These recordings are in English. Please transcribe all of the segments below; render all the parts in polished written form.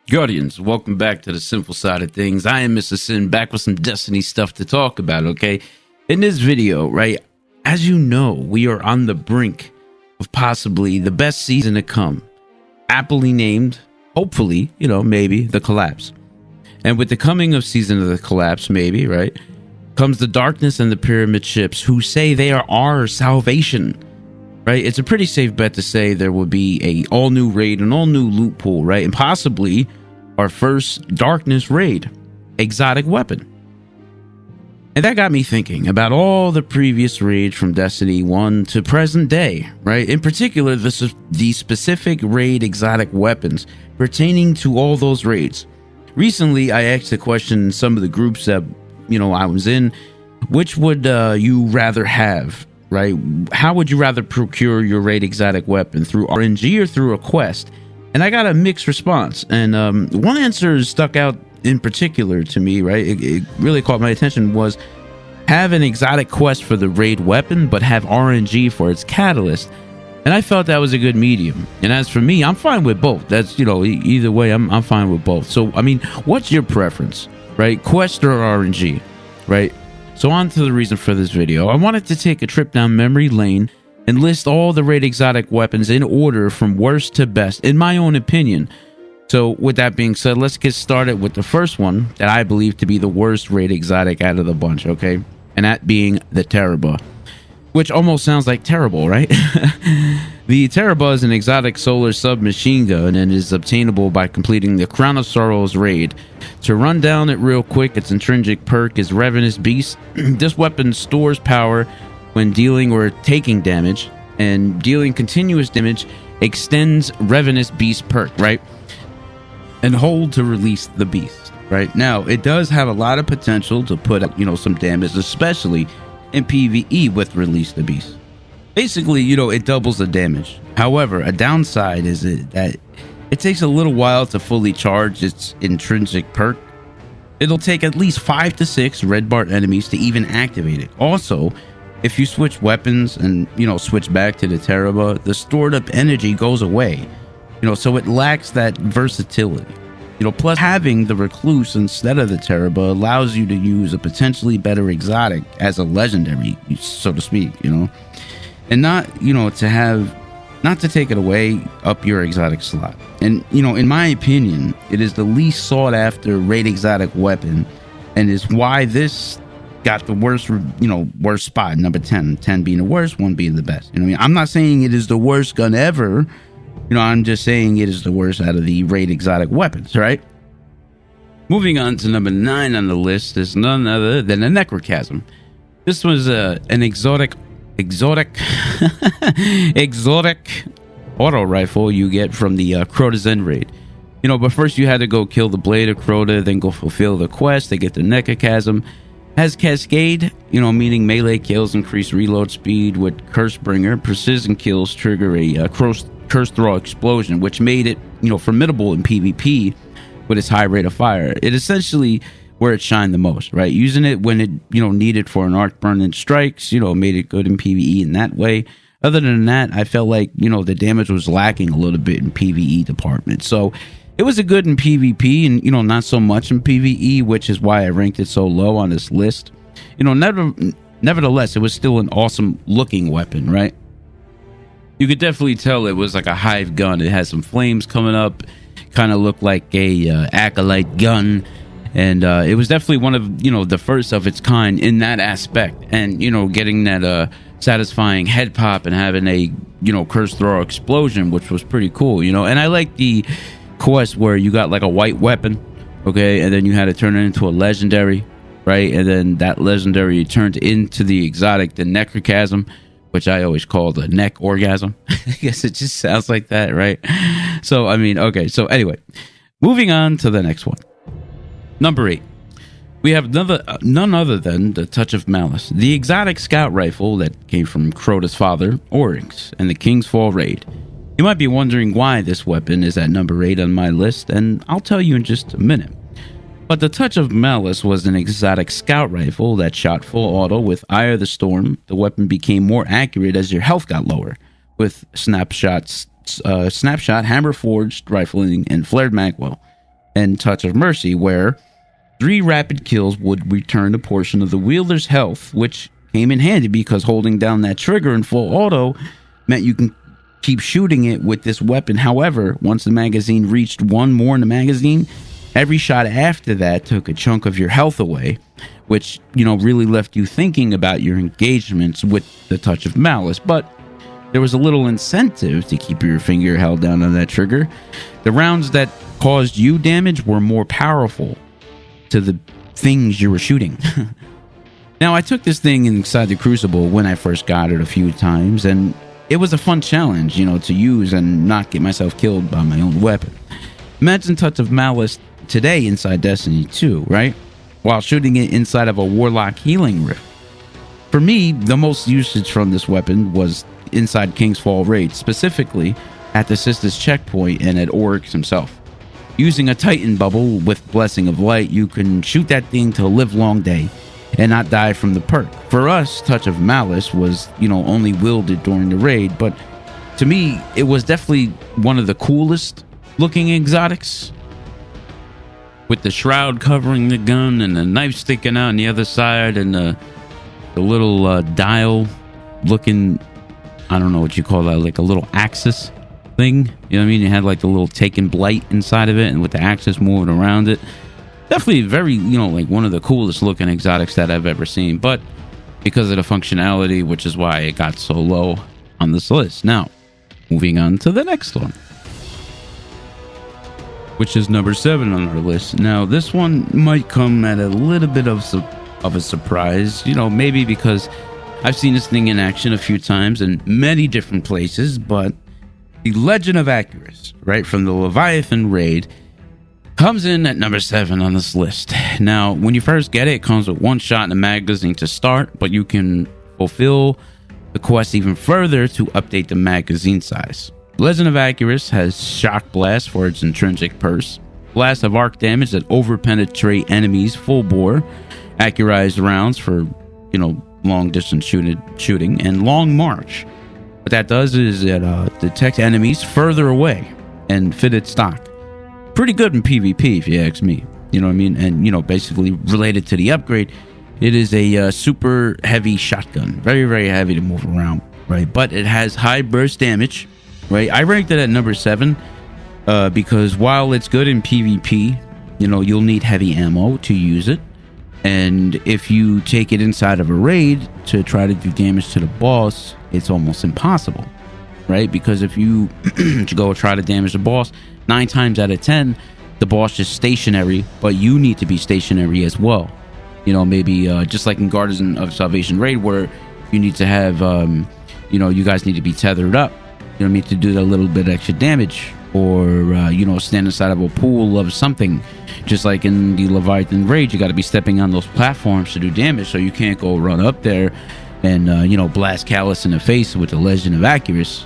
Guardians, welcome back to the sinful side of things. I am Mr. Sin, back with some Destiny stuff to talk about, okay? In this video, right, as you know, we are on the brink of possibly the best season to come. Aptly named, hopefully, maybe, the Collapse. And with the coming of Season of the Collapse, maybe, right, comes the darkness and the pyramid ships who say they are our salvation. Right, it's a pretty safe bet to say there will be a all-new raid, an all-new loot pool, right? And possibly our first darkness raid, exotic weapon. And that got me thinking about all the previous raids from Destiny 1 to present day, right? In particular, the specific raid exotic weapons pertaining to all those raids. Recently, I asked a question in some of the groups that, I was in, which would you rather have? Right? How would you rather procure your raid exotic weapon, through RNG or through a quest? And I got a mixed response. And one answer stuck out in particular to me, right? It really caught my attention, was have an exotic quest for the raid weapon, but have RNG for its catalyst. And I felt that was a good medium. And as for me, I'm fine with both. That's, either way, I'm fine with both. So, I mean, what's your preference, right? Quest or RNG, right? So on to the reason for this video. I wanted to take a trip down memory lane and list all the raid exotic weapons in order from worst to best, in my own opinion. So with that being said, let's get started with the first one that I believe to be the worst raid exotic out of the bunch, okay? And that being the Teraba, which almost sounds like terrible, right? The Teraba is an exotic solar submachine gun and is obtainable by completing the Crown of Sorrows raid. To run down it real quick, its intrinsic perk is Ravenous Beast. This weapon stores power when dealing or taking damage, and dealing continuous damage extends Ravenous Beast perk, right? And hold to release the beast, right? Now, it does have a lot of potential to put up, some damage, especially in PvE with Release the Beast. Basically, it doubles the damage. However, a downside is that it takes a little while to fully charge its intrinsic perk. It'll take at least 5 to 6 red bar enemies to even activate it. Also, if you switch weapons and, switch back to the Teraba, the stored up energy goes away. So it lacks that versatility. Plus having the Recluse instead of the Teraba allows you to use a potentially better exotic as a legendary, so to speak, and not, not to take it away up your exotic slot. And, in my opinion, it is the least sought after raid exotic weapon, and is why this got the worst, worst spot, number 10. 10 being the worst, 1 being the best. I'm not saying it is the worst gun ever. I'm just saying it is the worst out of the raid exotic weapons, right? Moving on to number 9 on the list is none other than a Necrochasm. This was an exotic auto rifle you get from the Crota's End raid. But first you had to go kill the Blade of Crota, then go fulfill the quest to get the Necrochasm. Has Cascade, meaning melee kills increase reload speed. With Cursebringer, precision kills trigger a curse throw explosion, which made it, formidable in PvP with its high rate of fire. It essentially where it shined the most, right? Using it when it, needed for an arc burn and strikes, made it good in PvE in that way. Other than that, I felt like, the damage was lacking a little bit in PvE department. So it was a good in PvP and, not so much in PvE, which is why I ranked it so low on this list. Nevertheless, it was still an awesome looking weapon, right? You could definitely tell it was like a hive gun. It had some flames coming up, kind of looked like a acolyte gun. And it was definitely one of, the first of its kind in that aspect. And, getting that satisfying head pop and having a, curse throw explosion, which was pretty cool, And I like the quest where you got like a white weapon, okay? And then you had to turn it into a legendary, right? And then that legendary turned into the exotic, the Necrochasm, which I always call the neck orgasm. I guess it just sounds like that, right? So, okay. So anyway, moving on to the next one. Number 8. We have none other than the Touch of Malice, the exotic scout rifle that came from Crota's father, Oryx, and the King's Fall raid. You might be wondering why this weapon is at number 8 on my list, and I'll tell you in just a minute. But the Touch of Malice was an exotic scout rifle that shot full auto with Eye of the Storm. The weapon became more accurate as your health got lower, with snapshot hammer forged rifling and flared magwell. and Touch of Mercy, where 3 rapid kills would return a portion of the wielder's health, which came in handy because holding down that trigger in full auto meant you can keep shooting it with this weapon. However, once the magazine reached 1 more in the magazine, every shot after that took a chunk of your health away, which, really left you thinking about your engagements with the Touch of Malice. But there was a little incentive to keep your finger held down on that trigger. The rounds that caused you damage were more powerful to the things you were shooting. Now, I took this thing inside the Crucible when I first got it a few times, and it was a fun challenge, to use and not get myself killed by my own weapon. Imagine Touch of Malice today inside Destiny 2, right? While shooting it inside of a Warlock healing rift. For me, the most usage from this weapon was inside King's Fall Raid, specifically at the Sisters checkpoint and at Oryx himself. Using a Titan bubble with Blessing of Light, you can shoot that thing to a live long day and not die from the perk. For us, Touch of Malice was, only wielded during the raid, but to me, it was definitely one of the coolest looking exotics. With the shroud covering the gun and the knife sticking out on the other side and the little dial looking, I don't know what you call that, like a little axis thing. You know what I mean? It had like the little taken blight inside of it and with the axis moving around it. Definitely very, like one of the coolest looking exotics that I've ever seen. But because of the functionality, which is why it got so low on this list. Now, moving on to the next one, which is number 7 on our list. Now, this one might come at a little bit of a surprise, maybe because I've seen this thing in action a few times in many different places, but the Legend of Acurus, right, from the Leviathan raid, comes in at number 7 on this list. Now, when you first get it, it comes with 1 shot in the magazine to start, but you can fulfill the quest even further to update the magazine size. Legend of Acurus has Shock Blast for its intrinsic purse, Blast of Arc damage that overpenetrate enemies full bore, Accurized rounds for, long distance shooting, and Long March. What that does is it detects enemies further away and fitted stock. Pretty good in PvP, if you ask me. You know what I mean? And, basically related to the upgrade, it is a super heavy shotgun. Very, very heavy to move around, right? But it has high burst damage, right? I ranked it at number 7 because while it's good in PvP, you'll need heavy ammo to use it. And if you take it inside of a raid to try to do damage to the boss, it's almost impossible, right? Because if you go try to damage the boss, 9 times out of 10, the boss is stationary, but you need to be stationary as well. Maybe just like in Guardians of Salvation raid, where you need to have, you guys need to be tethered up, to do that little bit extra damage, or, stand inside of a pool of something. Just like in the Leviathan raid, you got to be stepping on those platforms to do damage, so you can't go run up there and, blast Callus in the face with the Legend of Acurus.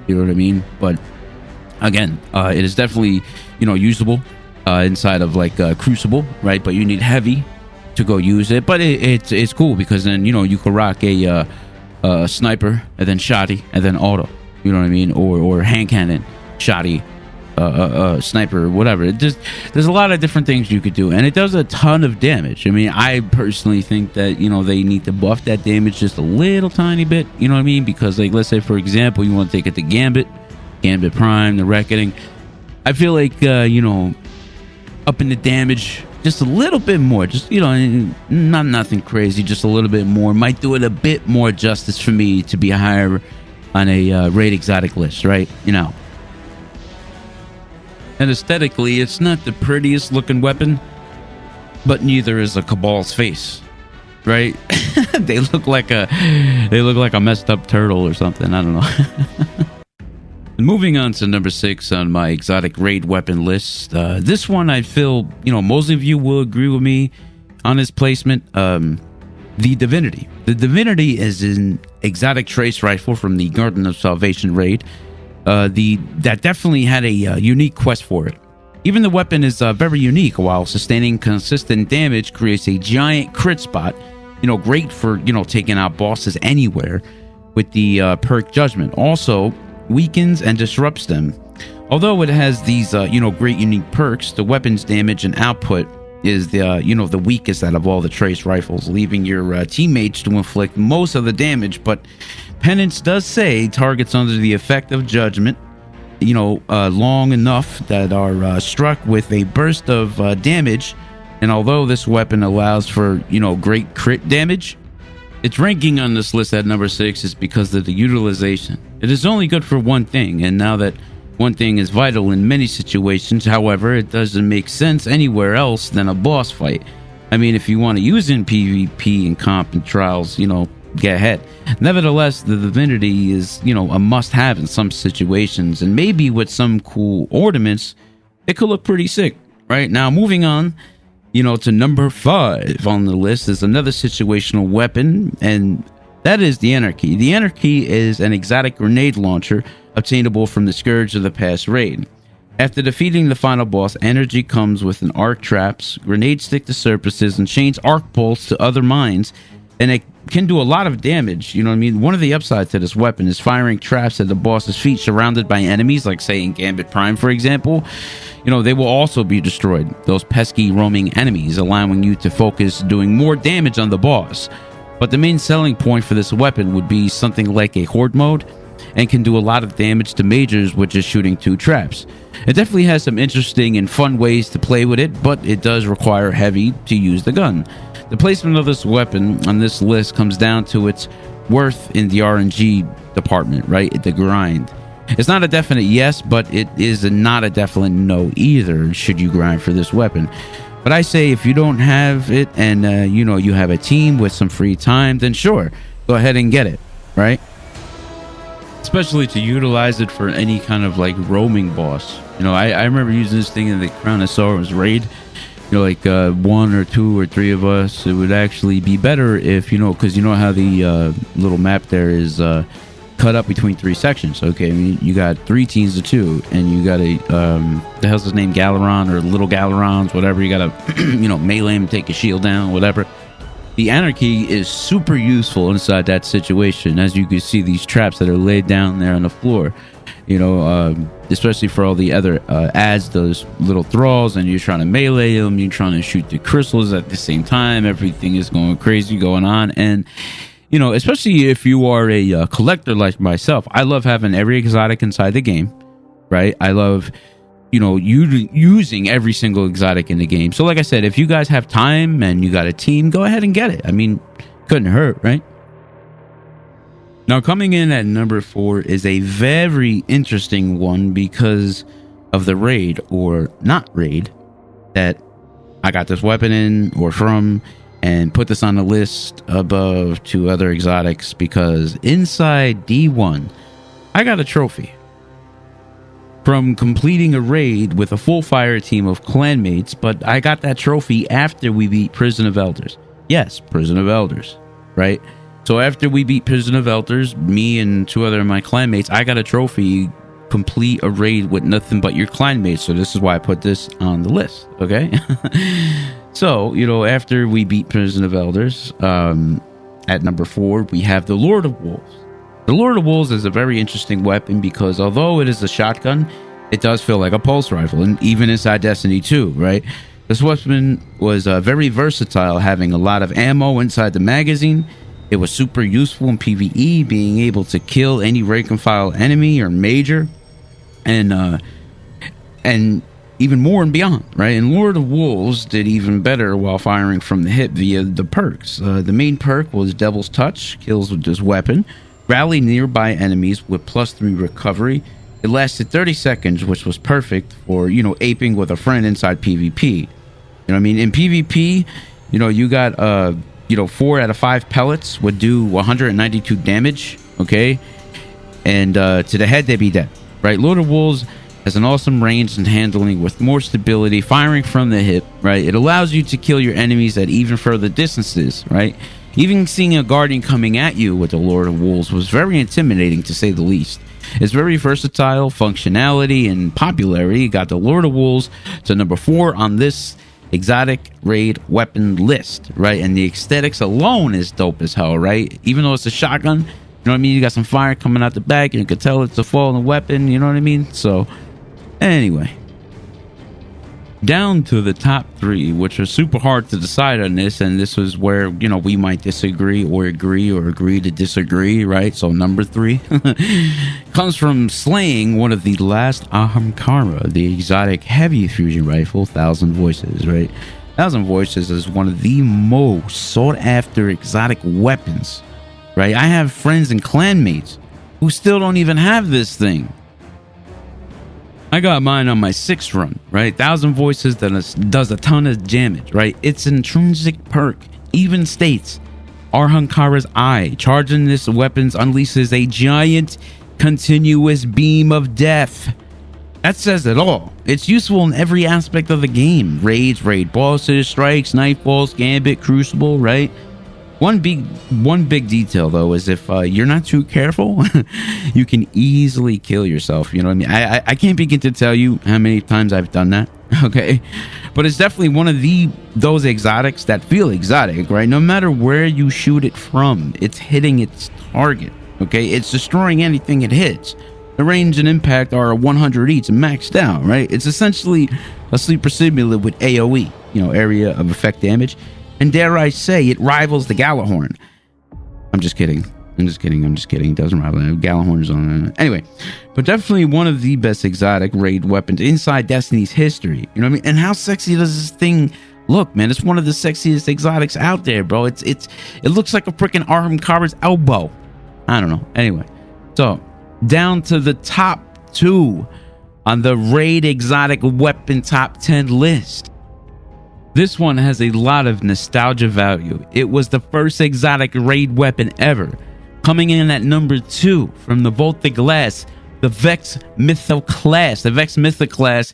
You know what I mean? But again, it is definitely, usable inside of like Crucible, right? But you need heavy to go use it. But it's cool because then, you can rock a sniper and then shotty and then auto. You know what I mean? Or hand cannon, shotty, sniper, whatever. There's a lot of different things you could do, and it does a ton of damage. I mean, I personally think that they need to buff that damage just a little tiny bit. You know what I mean? Because like, let's say for example, you want to take it to Gambit Prime, the Reckoning. I feel like upping the damage just a little bit more, just nothing crazy, just a little bit more might do it a bit more justice for me to be higher on a raid exotic list, right? And aesthetically, it's not the prettiest looking weapon, but neither is a Cabal's face, right? They look like a messed up turtle or something. I don't know. And moving on to number 6 on my exotic raid weapon list. This one, I feel, most of you will agree with me on its placement. The Divinity. The Divinity is an exotic trace rifle from the Garden of Salvation raid. That definitely had a unique quest for it. Even the weapon is very unique, while sustaining consistent damage creates a giant crit spot. Great for, taking out bosses anywhere with the perk Judgment. Also, weakens and disrupts them Although it has these, great unique perks, the weapon's damage and output is the weakest out of all the trace rifles, leaving your teammates to inflict most of the damage. But Penance does say targets under the effect of judgment, long enough that are struck with a burst of damage. And although this weapon allows for, great crit damage, its ranking on this list at number 6 is because of the utilization. It is only good for one thing, and now that one thing is vital in many situations, however, it doesn't make sense anywhere else than a boss fight. I mean, if you want to use it in PvP and comp and trials, get ahead. Nevertheless, the Divinity is, a must-have in some situations, and maybe with some cool ornaments, it could look pretty sick. Right now, moving on, to number 5 on the list is another situational weapon, and that is the Anarchy. The Anarchy is an exotic grenade launcher obtainable from the Scourge of the Past raid. After defeating the final boss, energy comes with an arc traps, grenades stick to surfaces, and chains arc bolts to other mines, and it can do a lot of damage. One of the upsides to this weapon is firing traps at the boss's feet surrounded by enemies, like say in Gambit Prime, for example. They will also be destroyed, those pesky roaming enemies, allowing you to focus doing more damage on the boss. But the main selling point for this weapon would be something like a horde mode, and can do a lot of damage to majors with just shooting 2 traps. It definitely has some interesting and fun ways to play with it, but it does require heavy to use the gun. The placement of this weapon on this list comes down to its worth in the RNG department, right? The grind. It's not a definite yes, but it is not a definite no either, should you grind for this weapon. But I say if you don't have it and, you have a team with some free time, then sure, go ahead and get it, right? Especially to utilize it for any kind of like roaming boss. I remember using this thing in the Crown of Sorrows raid. 1 or 2 or 3 of us, it would actually be better if, because how the little map there is cut up between 3 sections. Okay, I mean, you got 3 teams of 2, and you got the hell's his name, Galaron or Little Galarons, whatever. You got to, melee him, take his shield down, whatever. The Anarchy is super useful inside that situation, as you can see these traps that are laid down there on the floor. Especially for all the other ads, those little thralls, and you're trying to melee them, you're trying to shoot the crystals at the same time. Everything is going crazy going on, and especially if you are a collector like myself, I love having every exotic inside the game, right? I love using every single exotic in the game. So like I said, if you guys have time and you got a team, go ahead and get it. I mean, couldn't hurt, right? Now, coming in at number 4 is a very interesting one because of the raid or not raid that I got this weapon in or from, and put this on the list above 2 other exotics because inside D1, I got a trophy from completing a raid with a full fire team of clanmates, but I got that trophy after we beat Prison of Elders. Yes, Prison of Elders, right? So after we beat Prison of Elders, me and 2 other of my clanmates, I got a trophy, complete a raid with nothing but your clanmates. So this is why I put this on the list, okay? So, after we beat Prison of Elders, at number 4, we have the Lord of Wolves. The Lord of Wolves is a very interesting weapon because although it is a shotgun, it does feel like a pulse rifle, and even inside Destiny 2, right? This weapon was very versatile, having a lot of ammo inside the magazine. It was super useful in PvE, being able to kill any rank and file enemy or major, and even more and beyond, right? And Lord of Wolves did even better while firing from the hip via the perks. The main perk was Devil's Touch, kills with this weapon, rally nearby enemies with +3 recovery. It lasted 30 seconds, which was perfect for, aping with a friend inside PvP. I mean? In PvP, you got, 4 out of 5 pellets would do 192 damage, okay? And to the head, they'd be dead, right? Lord of Wolves has an awesome range and handling with more stability, firing from the hip, right? It allows you to kill your enemies at even further distances, right? Even seeing a guardian coming at you with the Lord of Wolves was very intimidating, to say the least. It's very versatile, functionality, and popularity got the Lord of Wolves to number 4 on this exotic raid weapon list, right? And the aesthetics alone is dope as hell, right? Even though it's a shotgun, you know what I mean? You got some fire coming out the back, and you can tell it's a fallen weapon, you know what I mean? So Anyway, down to the top 3, which are super hard to decide on this, and this was where, we might disagree or agree to disagree, right? So number 3 comes from slaying one of the last Ahamkara, the exotic heavy fusion rifle, 1,000 Voices, right? 1,000 Voices is one of the most sought after exotic weapons, right? I have friends and clanmates who still don't even have this thing. I got mine on my 6th run, right? 1,000 Voices that does a ton of damage, right? Its intrinsic perk even states Ahamkara's eye. Charging this weapon unleashes a giant continuous beam of death. That says it all. It's useful in every aspect of the game. Raids, raid bosses, strikes, nightfalls, gambit, crucible, right? One big detail though is if you're not too careful, you can easily kill yourself. You know what I mean? I can't begin to tell you how many times I've done that. Okay, but it's definitely one of those exotics that feel exotic, right? No matter where you shoot it from, it's hitting its target. Okay, it's destroying anything it hits. The range and impact are 100 each and maxed out, right? It's essentially a sleeper simulant with AoE, area of effect damage. And dare I say, it rivals the Galahorn. I'm just kidding. It doesn't rival it. Galahorn's on it. Anyway, but definitely one of the best exotic raid weapons inside Destiny's history. You know what I mean? And how sexy does this thing look, man? It's one of the sexiest exotics out there, bro. It looks like a freaking Ahamkara's elbow. I don't know. Anyway, so down to the top 2 on the raid exotic weapon top 10 list. This one has a lot of nostalgia value. It was the first exotic raid weapon ever. Coming in at number 2 from the Vault of Glass, the Vex Mythoclast. The Vex Mythoclast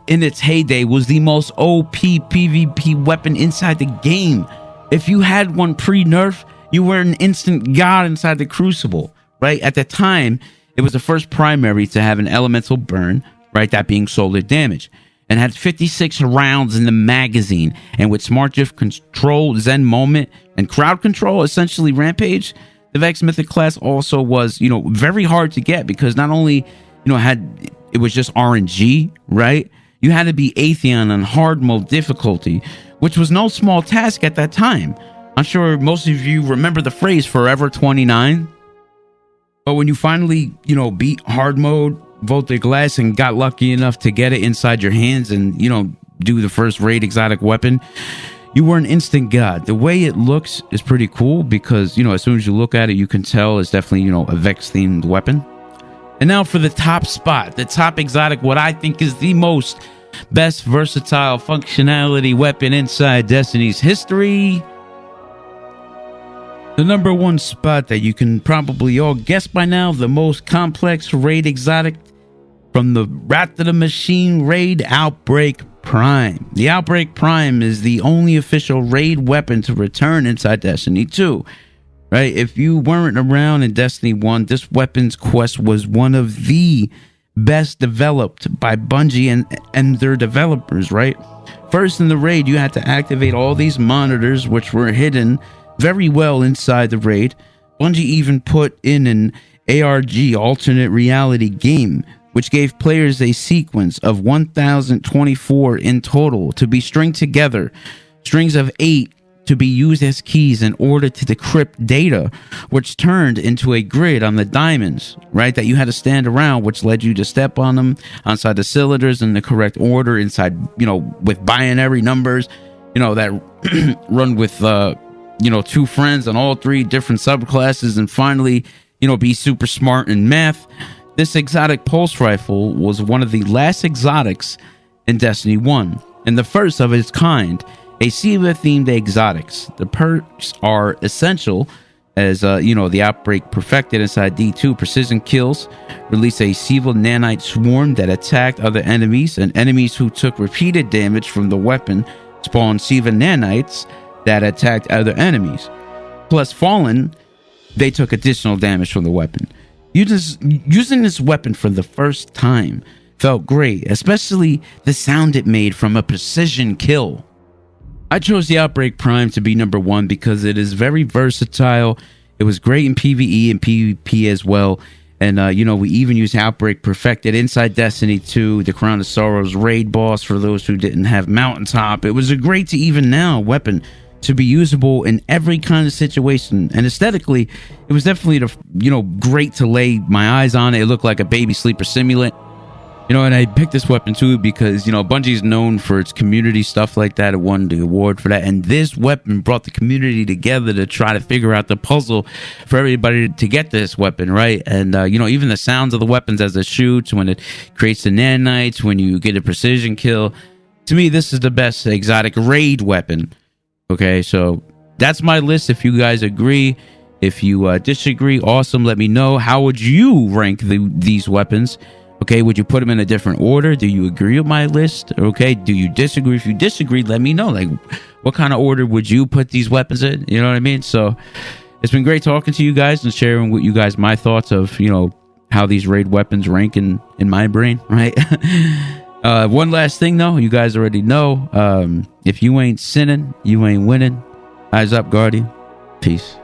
in its heyday was the most OP PvP weapon inside the game. If you had one pre-nerf, you were an instant god inside the Crucible, right? At the time, it was the first primary to have an elemental burn, right? That being solar damage. And had 56 rounds in the magazine. And with Smart Drift Control, Zen Moment, and Crowd Control, essentially Rampage, the Vex Mythoclast also was, very hard to get because not only, it was just RNG, right? You had to be Atheon on hard mode difficulty, which was no small task at that time. I'm sure most of you remember the phrase Forever 29. But when you finally, beat hard mode, Vault of Glass, and got lucky enough to get it inside your hands and, do the first raid exotic weapon, you were an instant god. The way it looks is pretty cool because, as soon as you look at it, you can tell it's definitely, a Vex themed weapon. And now for the top spot, the top exotic, what I think is the most best versatile functionality weapon inside Destiny's history. The number 1 spot that you can probably all guess by now, the most complex raid exotic from the Wrath of the Machine raid, Outbreak Prime. The Outbreak Prime is the only official raid weapon to return inside Destiny 2. Right? If you weren't around in Destiny 1, this weapon's quest was one of the best developed by Bungie and their developers, right? First in the raid, you had to activate all these monitors, which were hidden very well inside the raid. Bungie even put in an ARG, alternate reality game, which gave players a sequence of 1024 in total to be stringed together, strings of 8 to be used as keys in order to decrypt data, which turned into a grid on the diamonds, right, that you had to stand around, which led you to step on them inside the cylinders in the correct order inside, with binary numbers, that run with 2 friends on all 3 different subclasses, and finally, be super smart in math. This exotic pulse rifle was one of the last exotics in Destiny 1, and the first of its kind, a Siva-themed exotics. The perks are essential as, the Outbreak perfected inside D2 precision kills, release a Siva nanite swarm that attacked other enemies, and enemies who took repeated damage from the weapon spawned Siva nanites that attacked other enemies. Plus Fallen, they took additional damage from the weapon. Using this weapon for the first time felt great, especially the sound it made from a precision kill. I chose the Outbreak Prime to be number 1 because it is very versatile. It was great in PvE and PvP as well, And, we even use Outbreak Perfected inside Destiny 2, the Crown of Sorrows raid boss for those who didn't have Mountaintop. It was a great to even now weapon to be usable in every kind of situation. And aesthetically, it was definitely, great to lay my eyes on. It looked like a baby sleeper simulant. And I picked this weapon too because, Bungie's known for its community stuff like that. It won the award for that. And this weapon brought the community together to try to figure out the puzzle for everybody to get this weapon, right? And, even the sounds of the weapons as it shoots, when it creates the nanites, when you get a precision kill. To me, this is the best exotic raid weapon. Okay, so that's my list. If you guys agree, if you disagree, awesome. Let me know. How would you rank these weapons? Okay, would you put them in a different order? Do you agree with my list? Okay, do you disagree? If you disagree, let me know. Like, what kind of order would you put these weapons in? You know what I mean? So, it's been great talking to you guys and sharing with you guys my thoughts of, how these raid weapons rank in my brain, right? One last thing, though. You guys already know. If you ain't sinning, you ain't winning. Eyes up, Guardian. Peace.